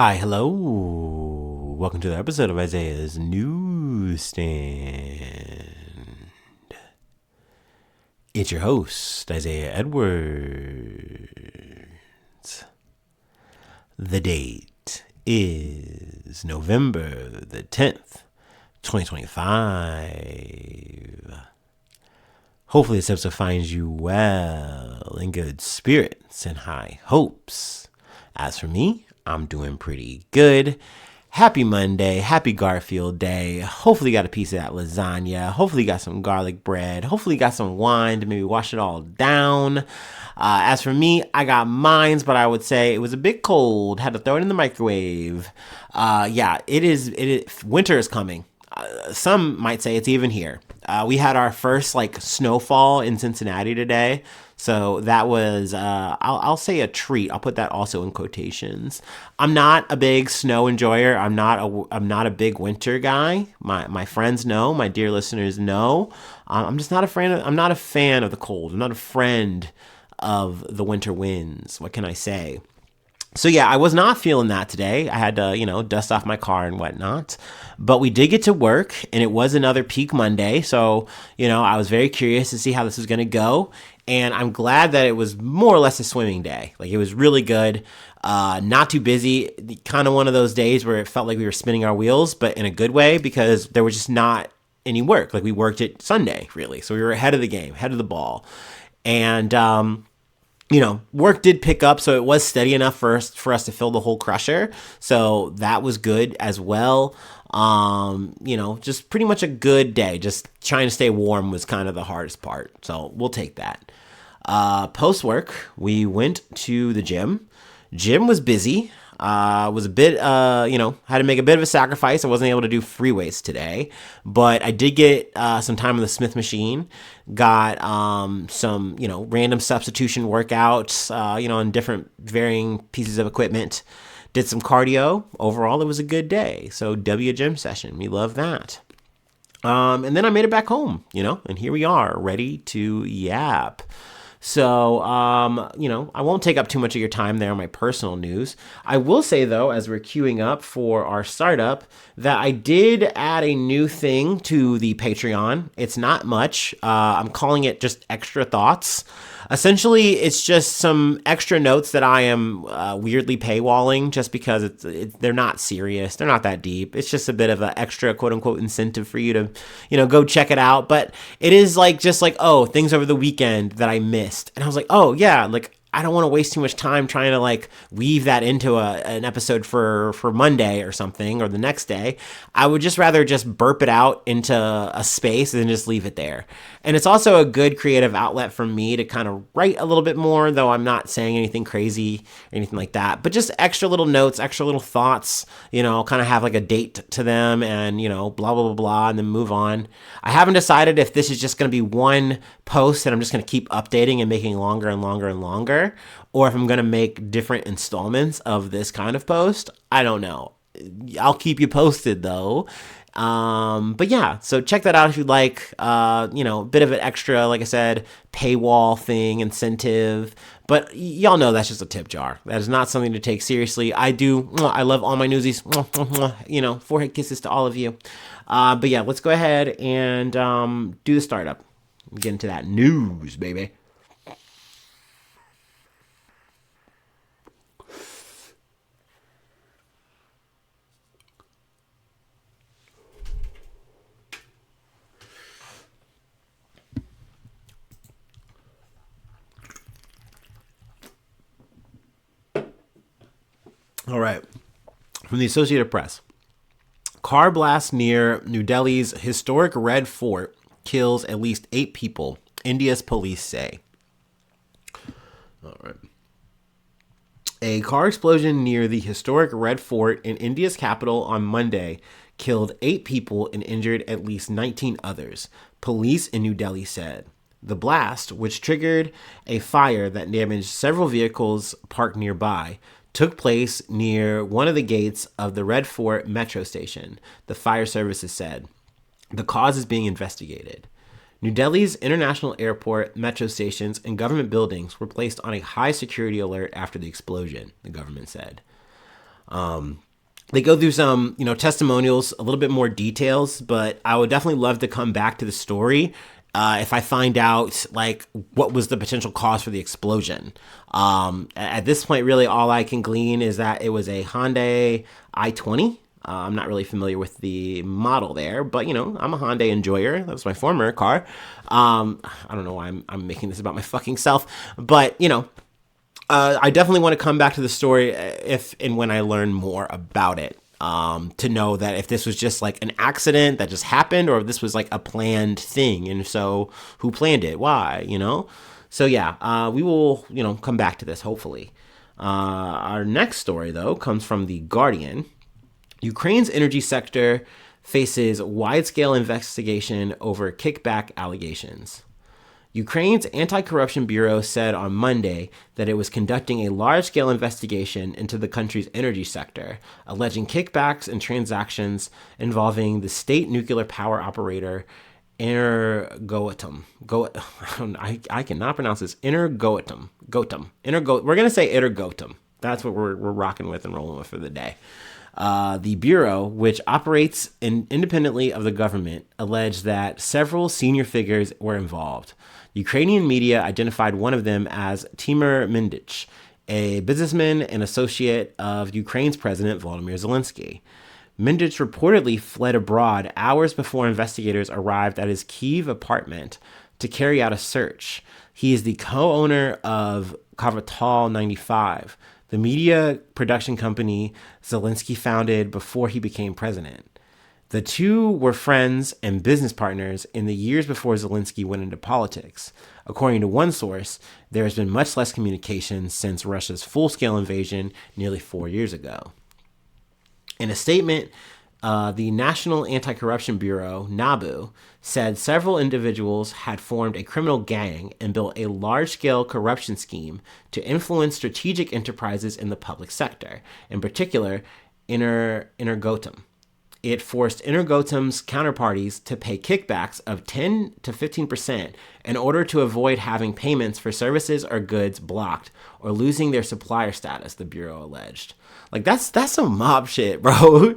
Hi, hello. Welcome to the episode of Isaiah's Newsstand. It's your host, Isaiah Edwards. The date is November the 10th, 2025. Hopefully this episode finds you well, in good spirits and high hopes. As for me, I'm doing pretty good. Happy Monday. Happy Garfield Day. Hopefully you got a piece of that lasagna. Hopefully you got some garlic bread. Hopefully you got some wine to maybe wash it all down. As for me, I got mines, but I would say it was a bit cold. Had to throw it in the microwave. It is. Winter is coming. Some might say it's even here. We had our first snowfall in Cincinnati today. So that was, I'll say a treat. I'll put that also in quotations. I'm not a big snow enjoyer. I'm not a big winter guy. My friends know, my dear listeners know. I'm just not a fan I'm not a fan of the cold. I'm not a friend of the winter winds. What can I say? So yeah, I was not feeling that today. I had to, dust off my car and whatnot. But we did get to work, and it was another peak Monday. So, I was very curious to see how this was going to go. And I'm glad that it was more or less a swimming day. It was really good. Not too busy. Kind of one of those days where it felt like we were spinning our wheels, but in a good way because there was just not any work. We worked it Sunday, really. So we were ahead of the game, ahead of the ball. And, work did pick up, so it was steady enough for us to fill the whole crusher. So that was good as well. Just pretty much a good day. Just trying to stay warm was kind of the hardest part. So we'll take that. Post work, we went to the gym. Gym was busy. Was a bit, had to make a bit of a sacrifice. I wasn't able to do free weights today, but I did get some time on the Smith machine. Got some, random substitution workouts, on different varying pieces of equipment. Did some cardio. Overall, it was a good day. So W gym session. We love that. And then I made it back home, and here we are, ready to yap. So, I won't take up too much of your time there on my personal news. I will say, though, as we're queuing up for our startup, that I did add a new thing to the Patreon. It's not much. I'm calling it just extra thoughts. Essentially, it's just some extra notes that I am weirdly paywalling just because they're not serious. They're not that deep. It's just a bit of an extra quote-unquote incentive for you to, go check it out. But it is oh, things over the weekend that I missed. And I was like, oh, yeah, I don't want to waste too much time trying to weave that into an episode for Monday or something or the next day. I would just rather just burp it out into a space and just leave it there. And it's also a good creative outlet for me to kind of write a little bit more, though I'm not saying anything crazy or anything like that, but just extra little notes, extra little thoughts, kind of have a date to them and, blah, blah, blah, blah, and then move on. I haven't decided if this is just going to be one post that I'm just going to keep updating and making longer and longer and longer, or if I'm going to make different installments of this kind of post. I don't know. I'll keep you posted though. But yeah, so check that out if you'd like, a bit of an extra, like I said, paywall thing, incentive, but y'all know that's just a tip jar. That is not something to take seriously. I love all my newsies, forehead kisses to all of you. But yeah, let's go ahead and, do the startup. Get into that news, baby. All right. From the Associated Press. Car blast near New Delhi's historic Red Fort kills at least 8 people, India's police say. All right. A car explosion near the historic Red Fort in India's capital on Monday killed 8 people and injured at least 19 others, police in New Delhi said. The blast, which triggered a fire that damaged several vehicles parked nearby, took place near one of the gates of the Red Fort metro station, the fire services said. The cause is being investigated. New Delhi's international airport, metro stations, and government buildings were placed on a high security alert after the explosion, the government said. They go through some, testimonials, a little bit more details, but I would definitely love to come back to the story if I find out like what was the potential cause for the explosion. At this point, really, all I can glean is that it was a Hyundai i20. I'm not really familiar with the model there, but I'm a Hyundai enjoyer. That was my former car. I don't know why I'm making this about my fucking self, but I definitely want to come back to the story if and when I learn more about it, to know that if this was just like an accident that just happened or if this was like a planned thing. And so who planned it? Why? So yeah, we will, come back to this hopefully. Our next story, though, comes from The Guardian. Ukraine's energy sector faces wide-scale investigation over kickback allegations. Ukraine's Anti-Corruption Bureau said on Monday that it was conducting a large-scale investigation into the country's energy sector, alleging kickbacks and transactions involving the state nuclear power operator Energoatom. I cannot pronounce this. Energoatom. We're going to say Energoatom. That's what we're rocking with and rolling with for the day. The Bureau, which operates independently of the government, alleged that several senior figures were involved. Ukrainian media identified one of them as Timur Mindich, a businessman and associate of Ukraine's President Volodymyr Zelensky. Mindich reportedly fled abroad hours before investigators arrived at his Kyiv apartment to carry out a search. He is the co-owner of Kvartal 95, the media production company Zelensky founded before he became president. The two were friends and business partners in the years before Zelensky went into politics. According to one source, there has been much less communication since Russia's full-scale invasion nearly 4 years ago. In a statement, the National Anti-Corruption Bureau, NABU, said several individuals had formed a criminal gang and built a large-scale corruption scheme to influence strategic enterprises in the public sector, in particular, Energoatom. It forced Energoatom's counterparties to pay kickbacks of 10 to 15% in order to avoid having payments for services or goods blocked or losing their supplier status, the Bureau alleged. Like, that's some mob shit, bro.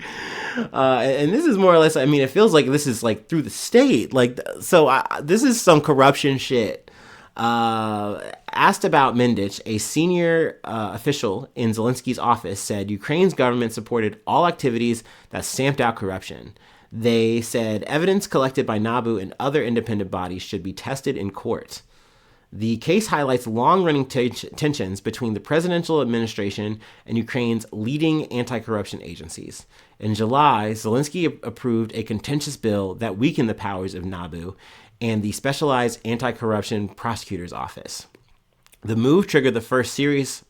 And this is more or less, it feels like this is like through the state. Like, so this is some corruption shit. Asked about Mindich, a senior official in Zelensky's office said Ukraine's government supported all activities that stamped out corruption. They said evidence collected by NABU and other independent bodies should be tested in court. The case highlights long-running tensions between the presidential administration and Ukraine's leading anti-corruption agencies. In July, Zelensky approved a contentious bill that weakened the powers of NABU and the Specialized Anti-Corruption Prosecutor's Office. The move triggered the first serious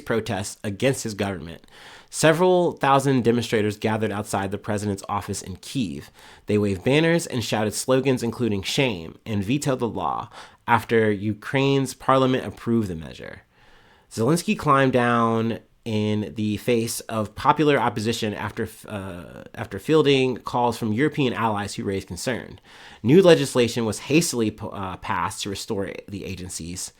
protests against his government. Several thousand demonstrators gathered outside the president's office in Kyiv. They waved banners and shouted slogans including "shame" and "veto the law" after Ukraine's parliament approved the measure. Zelensky climbed down in the face of popular opposition after fielding calls from European allies who raised concern. New legislation was hastily passed to restore the agency's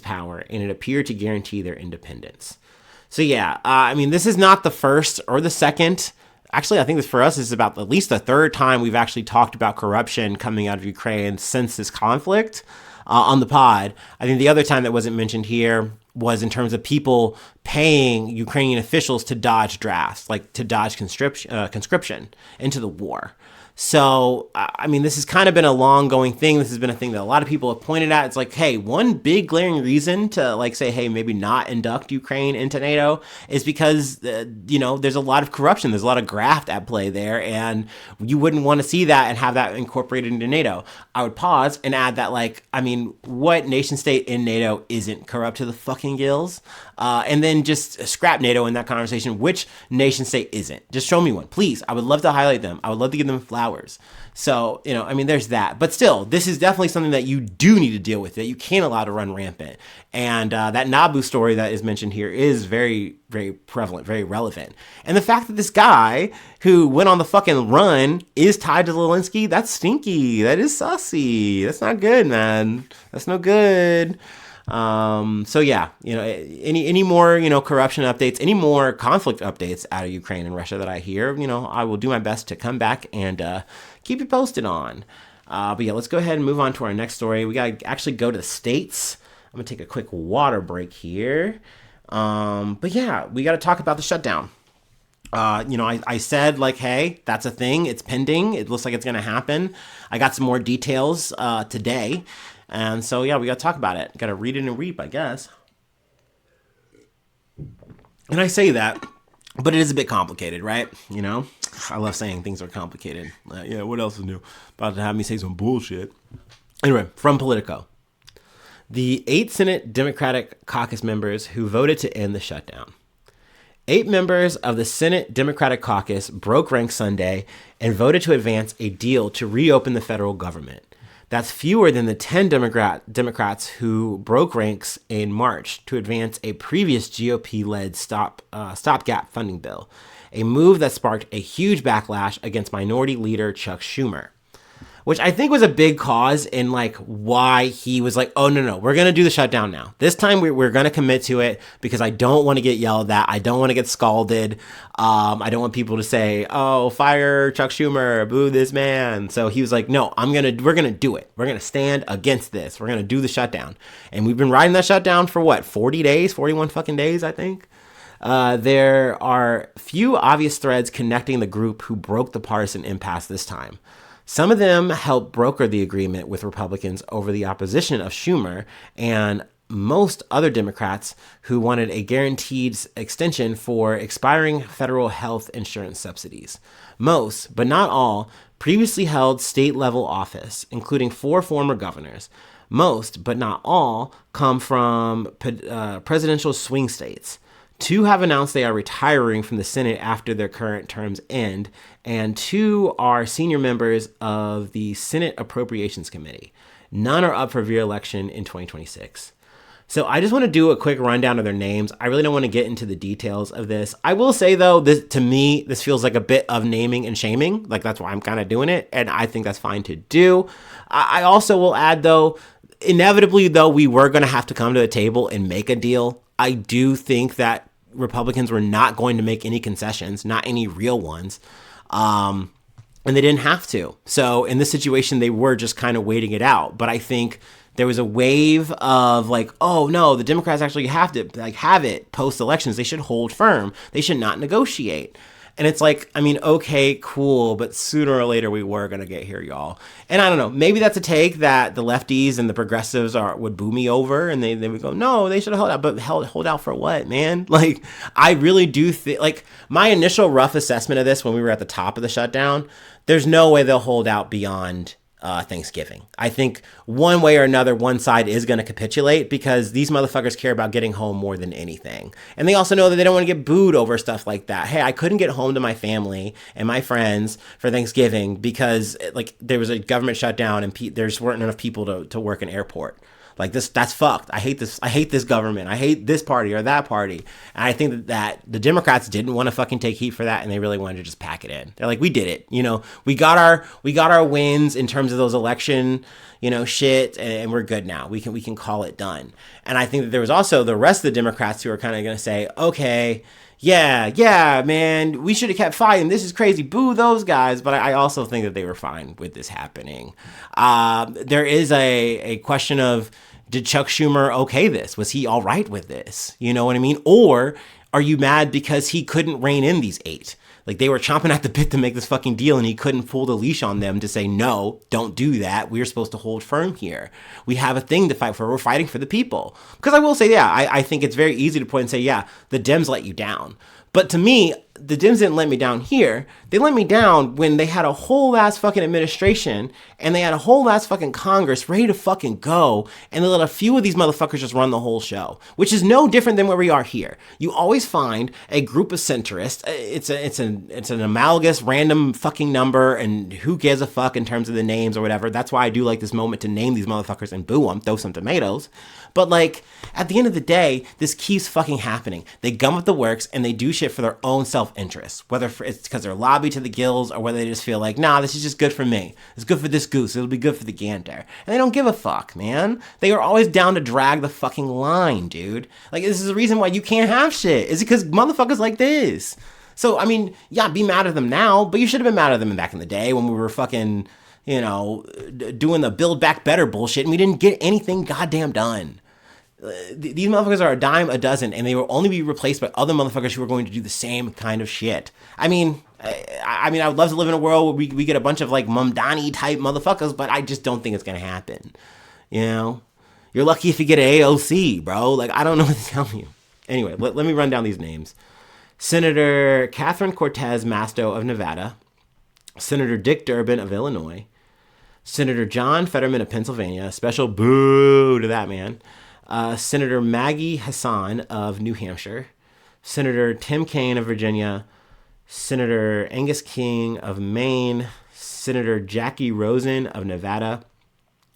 power, and it appeared to guarantee their independence. So yeah, this is not the first or the second. Actually, I think this for us is about at least the third time we've actually talked about corruption coming out of Ukraine since this conflict on the pod. I think the other time that wasn't mentioned here was in terms of people paying Ukrainian officials to dodge drafts, like to dodge conscription into the war. So, this has kind of been a long-going thing. This has been a thing that a lot of people have pointed at. It's like, hey, one big glaring reason to say, hey, maybe not induct Ukraine into NATO is because, there's a lot of corruption. There's a lot of graft at play there, and you wouldn't want to see that and have that incorporated into NATO. I would pause and add that, what nation state in NATO isn't corrupt to the fucking gills? And then just scrap NATO in that conversation. Which nation state isn't? Just show me one, please. I would love to highlight them. I would love to give them flowers. So, there's that. But still, this is definitely something that you do need to deal with, that you can't allow to run rampant. And that NABU story that is mentioned here is very, very prevalent, very relevant. And the fact that this guy who went on the fucking run is tied to Zelensky, that's stinky. That is sussy. That's not good, man. That's no good. So yeah, any more, corruption updates, any more conflict updates out of Ukraine and Russia that I hear, I will do my best to come back and keep you posted on. But yeah, let's go ahead and move on to our next story. We got to actually go to the States. I'm going to take a quick water break here. But yeah, we got to talk about the shutdown. I said, like, hey, that's a thing. It's pending. It looks like it's going to happen. I got some more details today. And so, yeah, we got to talk about it. Got to read it and reap, I guess. And I say that, but it is a bit complicated, right? I love saying things are complicated. Yeah, what else is new? About to have me say some bullshit. Anyway, from Politico. The 8 Senate Democratic caucus members who voted to end the shutdown. 8 members of the Senate Democratic Caucus broke ranks Sunday and voted to advance a deal to reopen the federal government. That's fewer than the 10 Democrats who broke ranks in March to advance a previous GOP-led stopgap funding bill, a move that sparked a huge backlash against Minority Leader Chuck Schumer, which I think was a big cause in like why he was like, oh, no, we're going to do the shutdown now. This time we're going to commit to it because I don't want to get yelled at. I don't want to get scalded. I don't want people to say, oh, fire Chuck Schumer, boo this man. So he was like, no, we're going to do it. We're going to stand against this. We're going to do the shutdown. And we've been riding that shutdown for what, 40 days, 41 fucking days, I think. There are few obvious threads connecting the group who broke the partisan impasse this time. Some of them helped broker the agreement with Republicans over the opposition of Schumer and most other Democrats who wanted a guaranteed extension for expiring federal health insurance subsidies. Most, but not all, previously held state-level office, including 4 former governors. Most, but not all, come from presidential swing states. 2 have announced they are retiring from the Senate after their current terms end, and 2 are senior members of the Senate Appropriations Committee. None are up for re-election in 2026. So I just want to do a quick rundown of their names. I really don't want to get into the details of this. I will say, though, to me, this feels like a bit of naming and shaming. Like, that's why I'm kind of doing it, and I think that's fine to do. I also will add, though, inevitably, though, we were going to have to come to the table and make a deal. I do think that Republicans were not going to make any concessions, not any real ones. And they didn't have to. So in this situation, they were just kind of waiting it out. But I think there was a wave of like, oh no, the Democrats actually have to have it post elections. They should hold firm. They should not negotiate. And it's like, I mean, okay, cool, but sooner or later we were going to get here, y'all. And I don't know, maybe that's a take that the lefties and the progressives would boo me over, and they would go, no, they should have held out. But hold out for what, man? Like, I really do think, like, my initial rough assessment of this when we were at the top of the shutdown, there's no way they'll hold out beyond Thanksgiving. I think one way or another, one side is going to capitulate because these motherfuckers care about getting home more than anything. And they also know that they don't want to get booed over stuff like that. Hey, I couldn't get home to my family and my friends for Thanksgiving because like there was a government shutdown and there just weren't enough people to work an airport. Like that's fucked. I hate this government. I hate this party or that party. And I think that the Democrats didn't want to fucking take heat for that, and they really wanted to just pack it in. They're like, we did it. We got our wins in terms of those election, shit, and we're good now. We can call it done. And I think that there was also the rest of the Democrats who are kind of going to say, okay, yeah, man, we should have kept fighting. This is crazy. Boo those guys. But I also think that they were fine with this happening. There is a question of, did Chuck Schumer okay this? Was he all right with this? You know what I mean? Or are you mad because he couldn't rein in these 8? Like, they were chomping at the bit to make this fucking deal, and he couldn't pull the leash on them to say, no, don't do that. We're supposed to hold firm here. We have a thing to fight for. We're fighting for the people. Because I will say, I think it's very easy to point and say, yeah, the Dems let you down. But to me, the Dems didn't let me down here. They let me down when they had a whole ass fucking administration and they had a whole ass fucking Congress ready to fucking go, and they let a few of these motherfuckers just run the whole show, which is no different than where we are here. You always find a group of centrists. It's an amalgamous random fucking number, and who gives a fuck in terms of the names or whatever. That's why I do like this moment to name these motherfuckers and boo them, throw some tomatoes. But like, at the end of the day, this keeps fucking happening. They gum up the works and they do shit for their own self-interest, whether it's because they're lobbied to the gills or whether they just feel like, nah, this is just good for me. It's good for this goose. It'll be good for the gander. And they don't give a fuck, man. They are always down to drag the fucking line, dude. Like, this is the reason why you can't have shit. Is it because motherfuckers like this? So, I mean, yeah, be mad at them now, but you should have been mad at them back in the day when we were fucking, doing the Build Back Better bullshit and we didn't get anything goddamn done. These motherfuckers are a dime a dozen, and they will only be replaced by other motherfuckers who are going to do the same kind of shit. I mean, I would love to live in a world where we get a bunch of like Mamdani type motherfuckers, but I just don't think it's gonna happen. You're lucky if you get an AOC, bro. Like, I don't know what to tell you. Anyway, let me run down these names. Senator Catherine Cortez Masto of Nevada, Senator Dick Durbin of Illinois, Senator John Fetterman of Pennsylvania. Special boo to that man. Senator Maggie Hassan of New Hampshire, Senator Tim Kaine of Virginia, Senator Angus King of Maine, Senator Jackie Rosen of Nevada,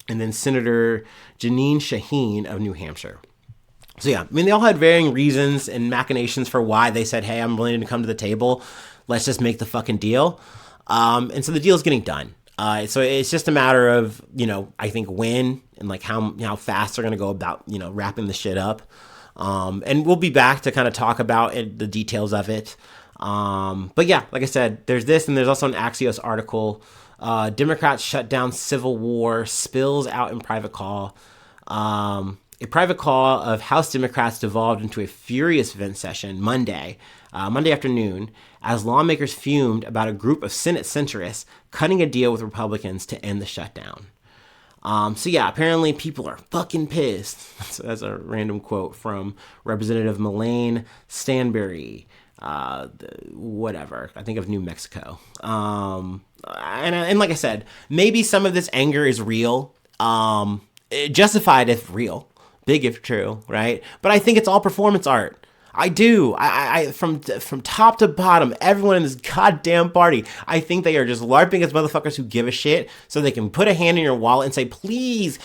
and then Senator Janine Shaheen of New Hampshire. So yeah, I mean, they all had varying reasons and machinations for why they said, hey, I'm willing to come to the table. Let's just make the fucking deal. And so the deal's getting done. So it's just a matter of, I think when and like how fast they're going to go about, wrapping the shit up. And we'll be back to kind of talk about the details of it. But yeah, like I said, there's this, and there's also an Axios article. Democrats shut down civil war, spills out in private call. A private call of House Democrats devolved into a furious vent session Monday afternoon, as lawmakers fumed about a group of Senate centrists cutting a deal with Republicans to end the shutdown. So yeah, apparently people are fucking pissed. That's a random quote from Representative Melaine Stanbury, whatever, I think of New Mexico. And like I said, maybe some of this anger is real, justified if real, big if true, right? But I think it's all performance art. I do. I from top to bottom, everyone in this goddamn party, I think they are just LARPing as motherfuckers who give a shit so they can put a hand in your wallet and say, please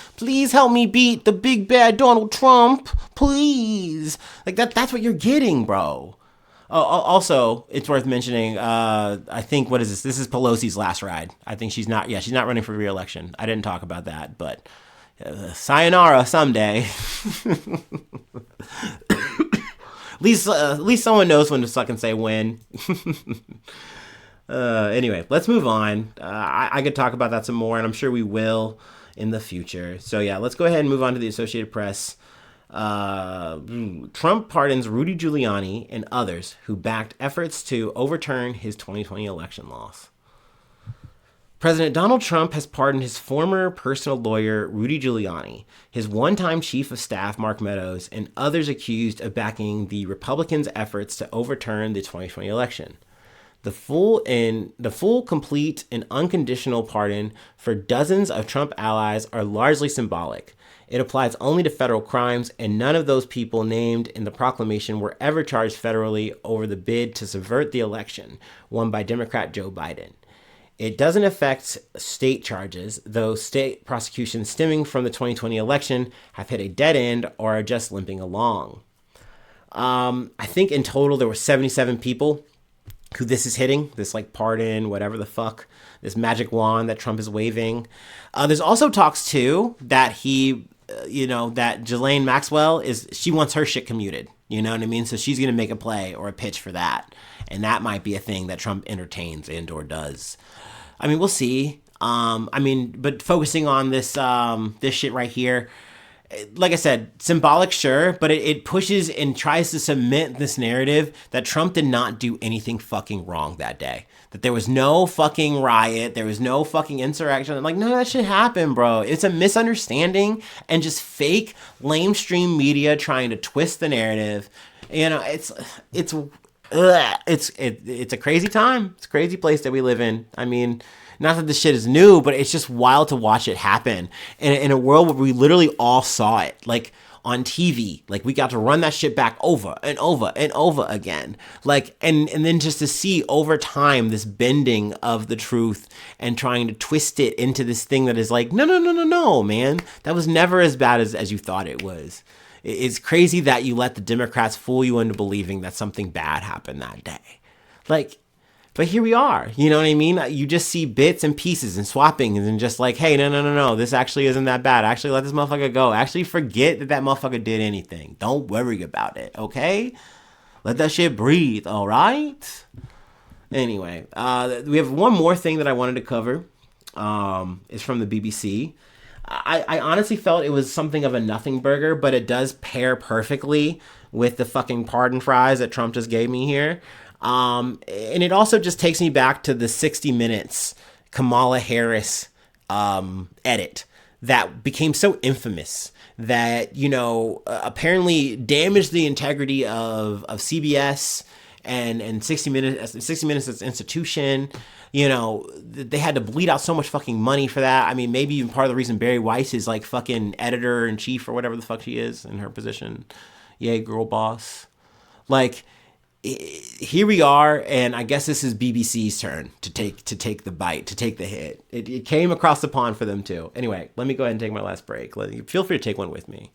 help me beat the big bad Donald Trump, please. Like that's what you're getting, bro. Also, it's worth mentioning, I think, what is this? This is Pelosi's last ride. I think she's not running for re-election. I didn't talk about that, but sayonara someday. At least someone knows when to fucking say when. Anyway, let's move on. I could talk about that some more, and I'm sure we will in the future. So yeah, let's go ahead and move on to the Associated Press. Trump pardons Rudy Giuliani and others who backed efforts to overturn his 2020 election loss. President Donald Trump has pardoned his former personal lawyer, Rudy Giuliani, his one-time chief of staff, Mark Meadows, and others accused of backing the Republicans' efforts to overturn the 2020 election. The full, complete, and unconditional pardon for dozens of Trump allies are largely symbolic. It applies only to federal crimes, and none of those people named in the proclamation were ever charged federally over the bid to subvert the election, won by Democrat Joe Biden. It doesn't affect state charges, though state prosecutions stemming from the 2020 election have hit a dead end or are just limping along. I think in total there were 77 people who this is hitting, this like pardon, whatever the fuck, this magic wand that Trump is waving. There's also talks too that that Ghislaine Maxwell she wants her shit commuted. You know what I mean? So she's going to make a play or a pitch for that. And that might be a thing that Trump entertains and or does. I mean, we'll see. But focusing on this shit right here, like I said, symbolic, sure, but it pushes and tries to cement this narrative that Trump did not do anything fucking wrong that day. That there was no fucking riot, there was no fucking insurrection. I'm like, none of that shit happened, bro. It's a misunderstanding and just fake lamestream media trying to twist the narrative. It's a crazy time. It's a crazy place that we live in. I mean, not that this shit is new, but it's just wild to watch it happen in a world where we literally all saw it, like on TV. Like we got to run that shit back over and over and over again. Like, and then just to see over time this bending of the truth and trying to twist it into this thing that is like, no, man, that was never as bad as you thought it was. It's crazy that you let the Democrats fool you into believing that something bad happened that day. Like, but here we are. You know what I mean? You just see bits and pieces and swapping and just like, hey, no. This actually isn't that bad. Actually, let this motherfucker go. Actually, forget that motherfucker did anything. Don't worry about it, okay? Let that shit breathe, all right? Anyway, we have one more thing that I wanted to cover. It's from the BBC. I honestly felt it was something of a nothing burger, but it does pair perfectly with the fucking pardon fries that Trump just gave me here. And it also just takes me back to the 60 Minutes Kamala Harris edit that became so infamous that, apparently damaged the integrity of CBS and 60 Minutes as an institution. They had to bleed out so much fucking money for that. I mean, maybe even part of the reason Barry Weiss is like fucking editor in chief or whatever the fuck she is in her position. Yay, girl boss. Like, here we are, and I guess this is BBC's turn to take the bite, to take the hit. It came across the pond for them too. Anyway, let me go ahead and take my last break. Feel free to take one with me.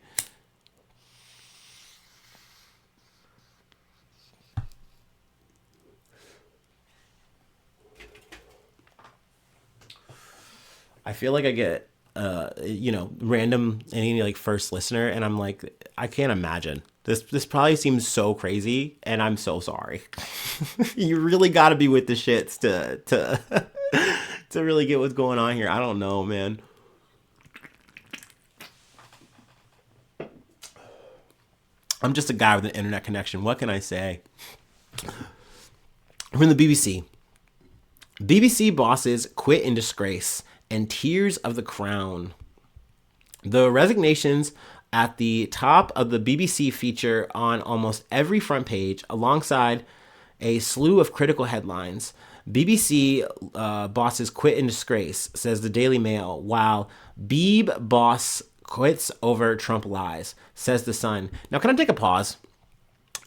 I feel like I get random any like first listener, and I'm like, I can't imagine. This probably seems so crazy, and I'm so sorry. You really got to be with the shits to to really get what's going on here. I don't know, man. I'm just a guy with an internet connection. What can I say? From the BBC. BBC bosses quit in disgrace and tears of the crown. The resignations at the top of the BBC feature on almost every front page, alongside a slew of critical headlines. BBC bosses quit in disgrace, says the Daily Mail, while Beeb boss quits over Trump lies, says the Sun. Now, can I take a pause?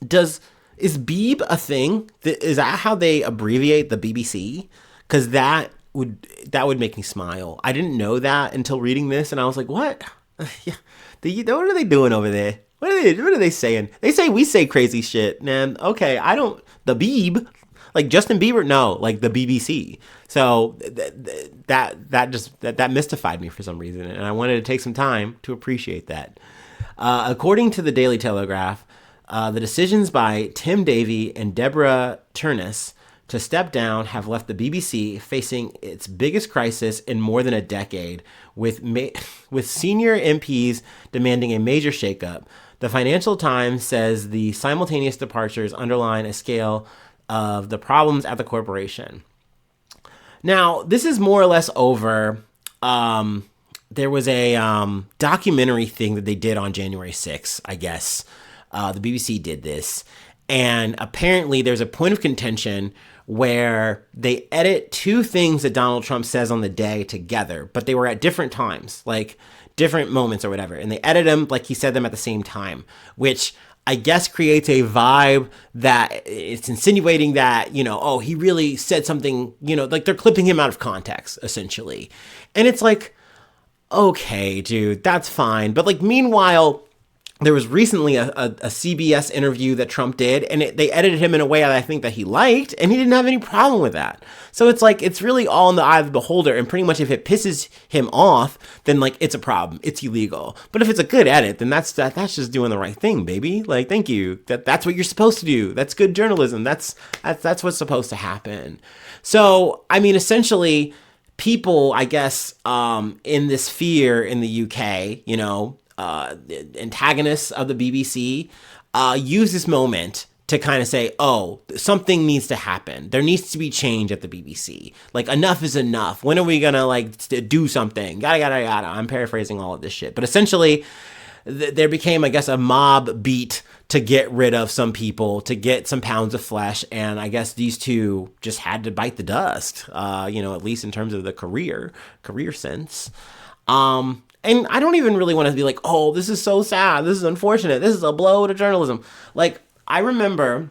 Is Beeb a thing? Is that how they abbreviate the BBC? Because that would make me smile. I didn't know that until reading this, and I was like, what? Yeah. What are they doing over there? What are they saying? They say we say crazy shit, man. Okay, I don't. The Beeb, like Justin Bieber, no, like the BBC. So that mystified me for some reason, and I wanted to take some time to appreciate that. According to the Daily Telegraph, the decisions by Tim Davie and Deborah Turness to step down have left the BBC facing its biggest crisis in more than a decade, with senior MPs demanding a major shakeup. The Financial Times says the simultaneous departures underline a scale of the problems at the corporation. Now, this is more or less over. There was a documentary thing that they did on January 6th, I guess. The BBC did this. And apparently there's a point of contention where they edit two things that Donald Trump says on the day together, but they were at different times, like different moments or whatever. And they edit them like he said them at the same time, which I guess creates a vibe that it's insinuating that, he really said something, like they're clipping him out of context, essentially. And it's like, okay, dude, that's fine. But like, meanwhile, there was recently a CBS interview that Trump did, and they edited him in a way that I think that he liked, and he didn't have any problem with that. So it's like, it's really all in the eye of the beholder, and pretty much if it pisses him off, then like it's a problem, it's illegal. But if it's a good edit, then that's just doing the right thing, baby. Like, thank you. That's what you're supposed to do. That's good journalism. That's what's supposed to happen. So I mean, essentially, people, I guess, in this sphere in the UK, antagonists of the BBC use this moment to kind of say, oh, something needs to happen. There needs to be change at the BBC. Like, enough is enough. When are we going to do something? Yada. I'm paraphrasing all of this shit. But essentially, there became, I guess, a mob beat to get rid of some people, to get some pounds of flesh. And I guess these two just had to bite the dust, at least in terms of the career sense. And I don't even really want to be like, oh, this is so sad. This is unfortunate. This is a blow to journalism. Like, I remember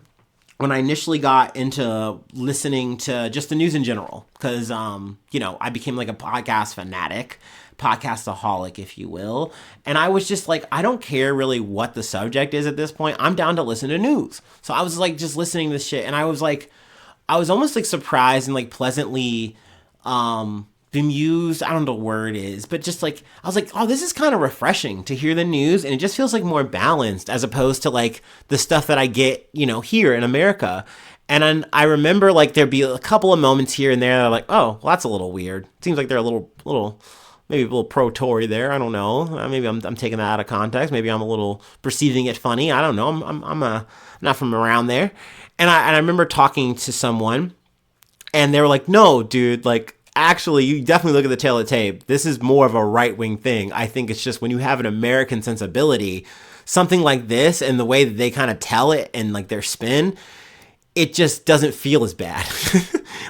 when I initially got into listening to just the news in general, because, I became like a podcast fanatic podcastaholic, if you will. And I was just like, I don't care really what the subject is at this point. I'm down to listen to news. So I was like just listening to this shit, and I was almost like surprised and like pleasantly bemused. I don't know what the word is, but just like, I was like, oh, this is kind of refreshing to hear the news, and it just feels like more balanced as opposed to like the stuff that I get, here in America. And then I remember like there'd be a couple of moments here and there that are like, oh, well, that's a little weird. Seems like they're a little, maybe a little pro-Tory there. I don't know. Maybe I'm taking that out of context. Maybe I'm a little perceiving it funny. I don't know. I'm not from around there. And I remember talking to someone, and they were like, no, dude, like, actually, you definitely look at the tail of the tape. This is more of a right-wing thing. I think it's just when you have an American sensibility, something like this and the way that they kind of tell it and like their spin, it just doesn't feel as bad.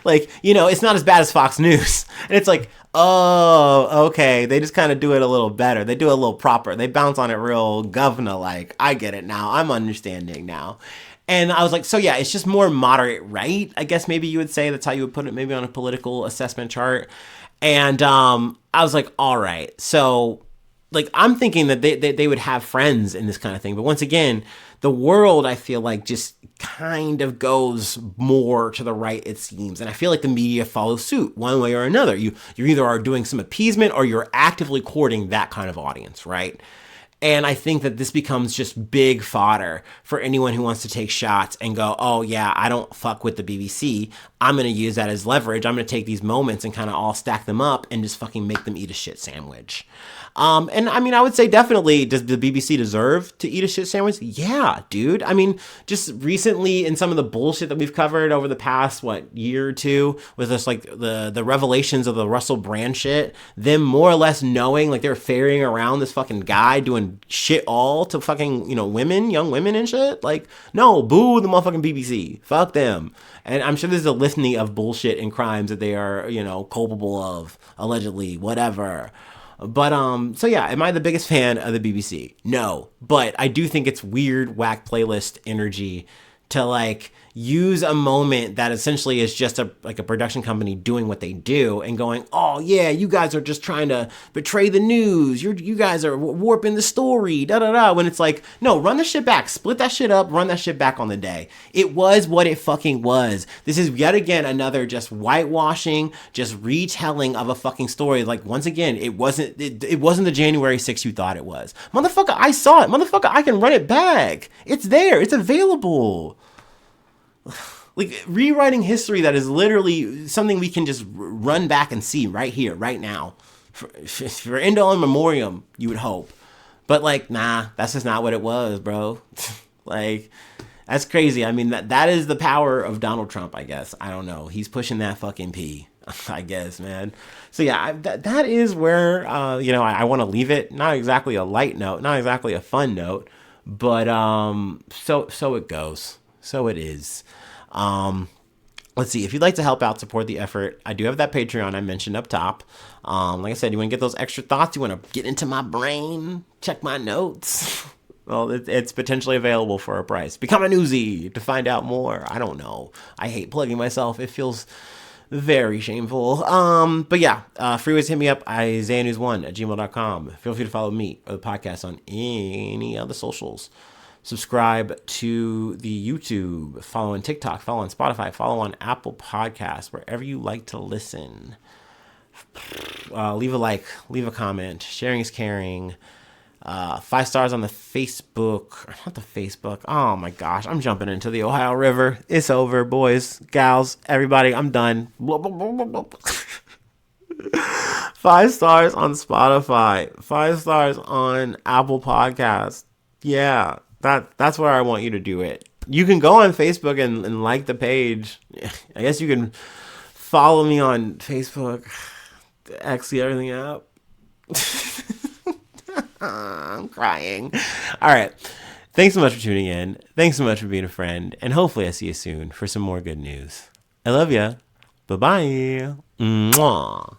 Like, it's not as bad as Fox News. And it's like, oh, okay. They just kind of do it a little better. They do it a little proper. They bounce on it real governor-like. I get it now. I'm understanding now. And I was like, so yeah, it's just more moderate right, I guess maybe you would say. That's how you would put it, maybe on a political assessment chart. And I was like, all right. So, like, I'm thinking that they would have friends in this kind of thing. But once again, the world, I feel like, just kind of goes more to the right, it seems. And I feel like the media follows suit one way or another. You either are doing some appeasement or you're actively courting that kind of audience, right? And I think that this becomes just big fodder for anyone who wants to take shots and go, oh yeah, I don't fuck with the BBC. I'm going to use that as leverage. I'm going to take these moments and kind of all stack them up and just fucking make them eat a shit sandwich. And I mean, I would say definitely, does the BBC deserve to eat a shit sandwich? Yeah, dude. I mean, just recently in some of the bullshit that we've covered over the past, year or two, with this, like, the revelations of the Russell Brand shit, them more or less knowing, like, they're ferrying around this fucking guy doing shit all to fucking, women, young women and shit. Like, no, boo the motherfucking BBC. Fuck them. And I'm sure there's a litany of bullshit and crimes that they are, culpable of, allegedly, whatever. But, so yeah, am I the biggest fan of the BBC? No. But I do think it's weird, whack playlist energy to, like, use a moment that essentially is just a production company doing what they do and going, oh yeah, you guys are just trying to betray the news. You guys are warping the story, when it's like, no, run the shit back, split that shit up, run that shit back on the day. It was what it fucking was. This is yet again another just whitewashing, just retelling of a fucking story. Like, once again, it wasn't the January 6th you thought it was. Motherfucker, I saw it. Motherfucker, I can run it back. It's there. It's available. Like, rewriting history that is literally something we can just run back and see right here, right now. For Endo in memoriam, you would hope. But, like, nah, that's just not what it was, bro. Like, that's crazy. I mean, that is the power of Donald Trump, I guess. I don't know. He's pushing that fucking P, I guess, man. So, yeah, that is where, I want to leave it. Not exactly a light note, not exactly a fun note, but so it goes. So it is. Let's see. If you'd like to help out, support the effort, I do have that Patreon I mentioned up top. Like I said, you want to get those extra thoughts? You want to get into my brain? Check my notes? Well, it's potentially available for a price. Become a newsie to find out more. I don't know. I hate plugging myself. It feels very shameful. But yeah, free ways to hit me up, isaiahnews1@gmail.com. Feel free to follow me or the podcast on any other socials. Subscribe to the YouTube, follow on TikTok, follow on Spotify, follow on Apple Podcasts, wherever you like to listen. Leave a like, leave a comment. Sharing is caring. 5 stars on the Facebook. Not the Facebook. Oh my gosh, I'm jumping into the Ohio River. It's over, boys, gals, everybody. I'm done. 5 stars on Spotify. 5 stars on Apple Podcasts. Yeah. That's where I want you to do it. You can go on Facebook and like the page. I guess you can follow me on Facebook. Actually, everything out. I'm crying. All right. Thanks so much for tuning in. Thanks so much for being a friend. And hopefully I see you soon for some more good news. I love ya. Bye-bye. Mwah.